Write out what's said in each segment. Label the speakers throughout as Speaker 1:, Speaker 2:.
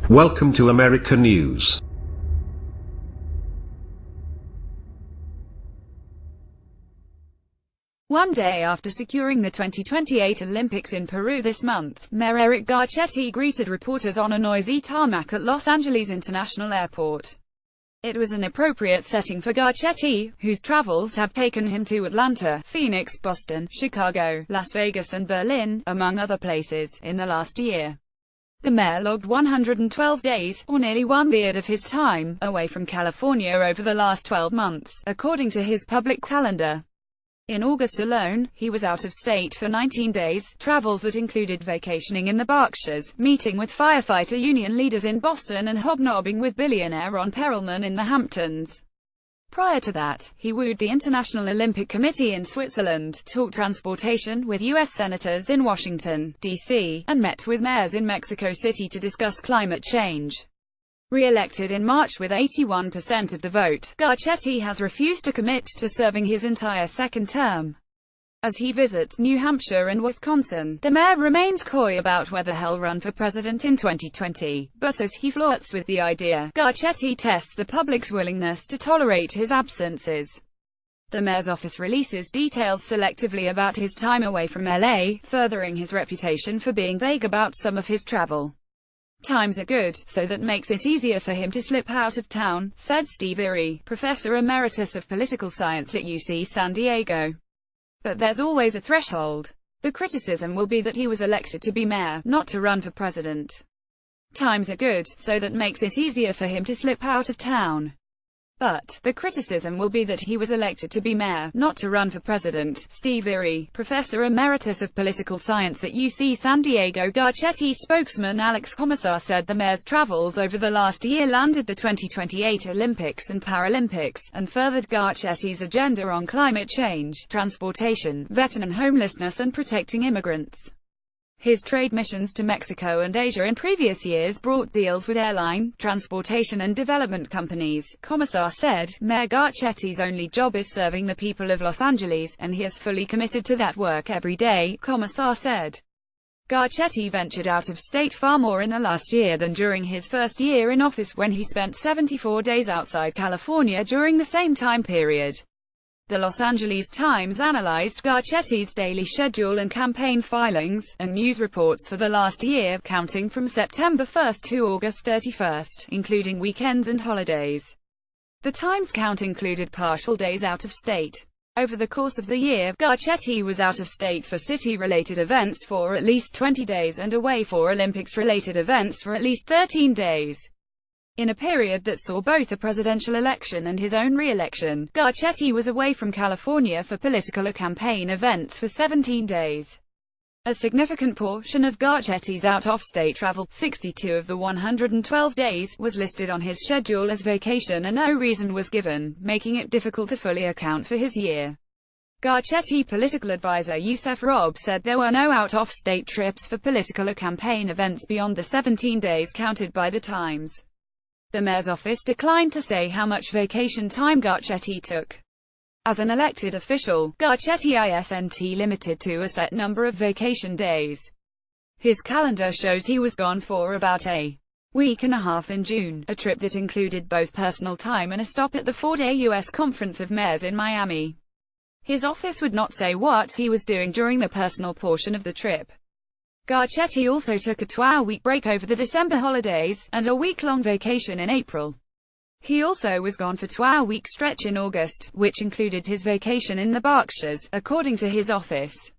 Speaker 1: Welcome to America News.
Speaker 2: One day after securing the 2028 Olympics in Peru this month, Mayor Eric Garcetti greeted reporters on a noisy tarmac at Los Angeles International Airport. It was an appropriate setting for Garcetti, whose travels have taken him to Atlanta, Phoenix, Boston, Chicago, Las Vegas and Berlin, among other places, in the last year. The mayor logged 112 days, or nearly 1/3 of his time, away from California over the last 12 months, according to his public calendar. In August alone, he was out of state for 19 days, travels that included vacationing in the Berkshires, meeting with firefighter union leaders in Boston and hobnobbing with billionaire Ron Perelman in the Hamptons. Prior to that, he wooed the International Olympic Committee in Switzerland, talked transportation with U.S. senators in Washington, D.C., and met with mayors in Mexico City to discuss climate change. Re-elected in March with 81% of the vote, Garcetti has refused to commit to serving his entire second term. As he visits New Hampshire and Wisconsin, the mayor remains coy about whether he'll run for president in 2020, but as he flirts with the idea, Garcetti tests the public's willingness to tolerate his absences. The mayor's office releases details selectively about his time away from LA, furthering his reputation for being vague about some of his travel. "Times are good, so that makes it easier for him to slip out of town," said Steve Erie, professor emeritus of political science at UC San Diego. "But there's always a threshold. The criticism will be that he was elected to be mayor, not to run for president. Times are good, so that makes it easier for him to slip out of town. But the criticism will be that he was elected to be mayor, not to run for president." Steve Erie, professor emeritus of political science at UC San Diego. Garcetti spokesman Alex Commissar said the mayor's travels over the last year landed the 2028 Olympics and Paralympics, and furthered Garcetti's agenda on climate change, transportation, veteran homelessness and protecting immigrants. His trade missions to Mexico and Asia in previous years brought deals with airline, transportation and development companies. Commissar said, "Mayor Garcetti's only job is serving the people of Los Angeles, and he is fully committed to that work every day," Commissar said. Garcetti ventured out of state far more in the last year than during his first year in office, when he spent 74 days outside California during the same time period. The Los Angeles Times analyzed Garcetti's daily schedule and campaign filings, and news reports for the last year, counting from September 1 to August 31, including weekends and holidays. The Times count included partial days out of state. Over the course of the year, Garcetti was out of state for city-related events for at least 20 days and away for Olympics-related events for at least 13 days. In a period that saw both a presidential election and his own re-election, Garcetti was away from California for political campaign events for 17 days. A significant portion of Garcetti's out-of-state travel, 62 of the 112 days, was listed on his schedule as vacation and no reason was given, making it difficult to fully account for his year. Garcetti political advisor Youssef Robb said there were no out-of-state trips for political campaign events beyond the 17 days counted by the Times. The mayor's office declined to say how much vacation time Garcetti took. As an elected official, Garcetti isn't limited to a set number of vacation days. His calendar shows he was gone for about a week and a half in June, a trip that included both personal time and a stop at the 4-day U.S. Conference of Mayors in Miami. His office would not say what he was doing during the personal portion of the trip. Garcetti also took a 12-week break over the December holidays, and a week-long vacation in April. He also was gone for a 12-week stretch in August, which included his vacation in the Berkshires, according to his office.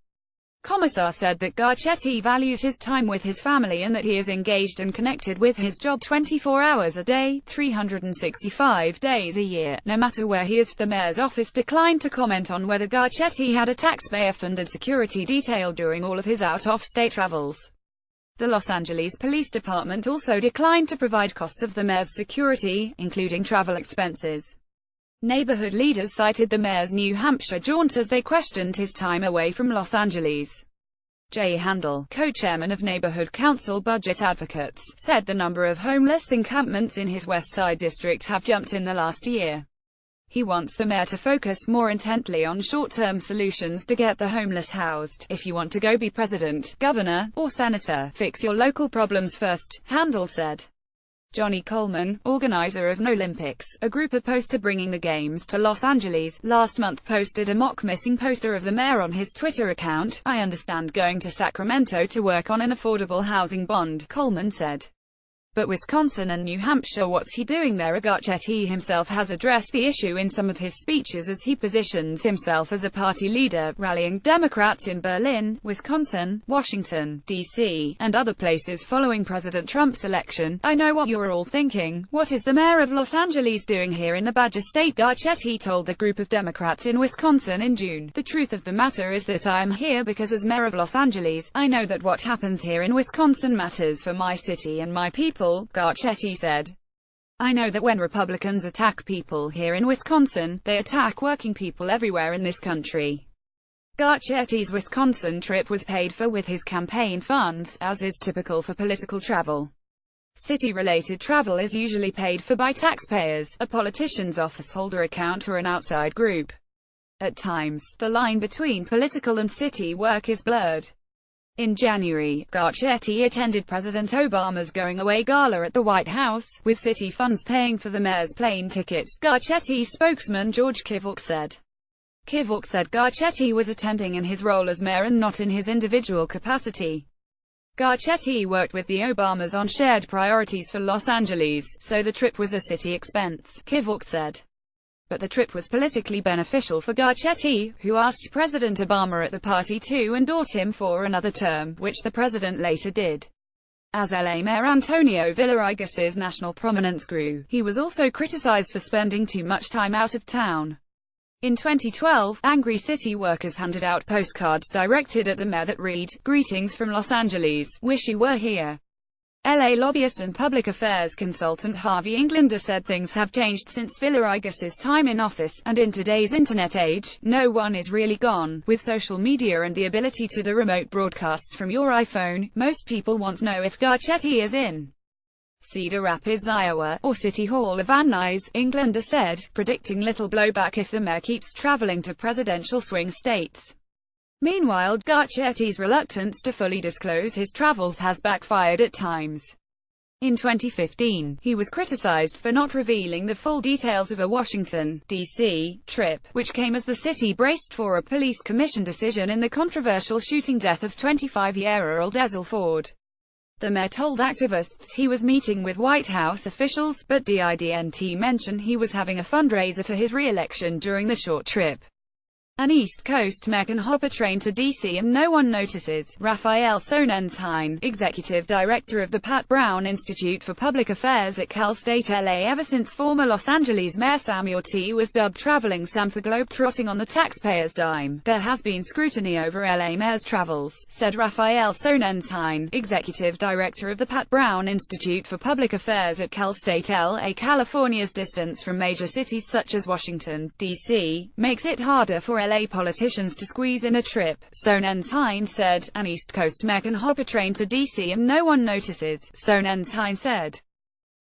Speaker 2: Commissar said that Garcetti values his time with his family and that he is engaged and connected with his job 24 hours a day, 365 days a year, no matter where he is. The mayor's office declined to comment on whether Garcetti had a taxpayer-funded security detail during all of his out-of-state travels. The Los Angeles Police Department also declined to provide costs of the mayor's security, including travel expenses. Neighborhood leaders cited the mayor's New Hampshire jaunt as they questioned his time away from Los Angeles. Jay Handel, co-chairman of Neighborhood Council Budget Advocates, said the number of homeless encampments in his West Side district have jumped in the last year. He wants the mayor to focus more intently on short-term solutions to get the homeless housed. "If you want to go be president, governor, or senator, fix your local problems first," Handel said. Johnny Coleman, organizer of No Olympics, a group opposed to bringing the Games to Los Angeles, last month posted a mock missing poster of the mayor on his Twitter account. "I understand going to Sacramento to work on an affordable housing bond," Coleman said. "But Wisconsin and New Hampshire, what's he doing there?" Garcetti himself has addressed the issue in some of his speeches as he positions himself as a party leader, rallying Democrats in Berlin, Wisconsin, Washington, D.C., and other places following President Trump's election. "I know what you're all thinking. What is the mayor of Los Angeles doing here in the Badger State?" Garcetti told the group of Democrats in Wisconsin in June. "The truth of the matter is that I am here because as mayor of Los Angeles, I know that what happens here in Wisconsin matters for my city and my people," Garcetti said. "I know that when Republicans attack people here in Wisconsin, they attack working people everywhere in this country." Garcetti's Wisconsin trip was paid for with his campaign funds, as is typical for political travel. City-related travel is usually paid for by taxpayers, a politician's office holder account, or an outside group. At times, the line between political and city work is blurred. In January, Garcetti attended President Obama's going-away gala at the White House, with city funds paying for the mayor's plane ticket, Garcetti spokesman George Kivok said. Kivok said Garcetti was attending in his role as mayor and not in his individual capacity. Garcetti worked with the Obamas on shared priorities for Los Angeles, so the trip was a city expense, Kivok said. But the trip was politically beneficial for Garcetti, who asked President Obama at the party to endorse him for another term, which the president later did. As LA Mayor Antonio Villaraigas's national prominence grew, he was also criticized for spending too much time out of town. In 2012, angry city workers handed out postcards directed at the mayor that read, "Greetings from Los Angeles, wish you were here." LA lobbyist and public affairs consultant Harvey Englander said things have changed since Villaraigas's time in office, and in today's internet age, no one is really gone. With social media and the ability to do remote broadcasts from your iPhone, most people want to know if Garcetti is in Cedar Rapids, Iowa, or City Hall of Van Nuys, Englander said, predicting little blowback if the mayor keeps traveling to presidential swing states. Meanwhile, Garcetti's reluctance to fully disclose his travels has backfired at times. In 2015, he was criticized for not revealing the full details of a Washington, D.C., trip, which came as the city braced for a police commission decision in the controversial shooting death of 25-year-old Ezell Ford. The mayor told activists he was meeting with White House officials, but didn't mention he was having a fundraiser for his re-election during the short trip. An East Coast mayor can hop a train to D.C. and no one notices. Raphael Sonnenschein, executive director of the Pat Brown Institute for Public Affairs at Cal State LA. Ever since former Los Angeles Mayor Sam Yorty was dubbed Traveling Sam for globe-trotting on the taxpayer's dime, there has been scrutiny over LA mayor's travels, said Raphael Sonnenschein, executive director of the Pat Brown Institute for Public Affairs at Cal State LA. California's distance from major cities such as Washington, D.C., makes it harder for LA politicians to squeeze in a trip, Sonnenschein said. An East Coast mayor can hop a train to D.C. and no one notices, Sonnenschein said.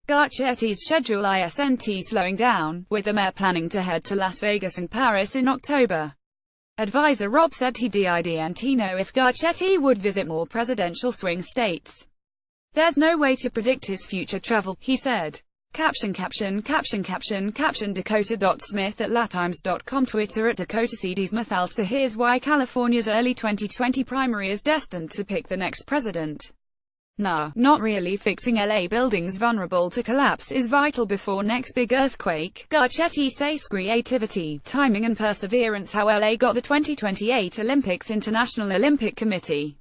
Speaker 2: Garcetti's schedule isn't slowing down, with the mayor planning to head to Las Vegas and Paris in October. Advisor Rob said he didn't know if Garcetti would visit more presidential swing states. "There's no way to predict his future travel," he said. Dakota.Smith at latimes.com, Twitter at DakotaCDSmith. Also, here's why California's early 2020 primary is destined to pick the next president. Nah, not really. Fixing LA buildings vulnerable to collapse is vital before next big earthquake, Garcetti says. Creativity, timing and perseverance. How LA got the 2028 Olympics. International Olympic Committee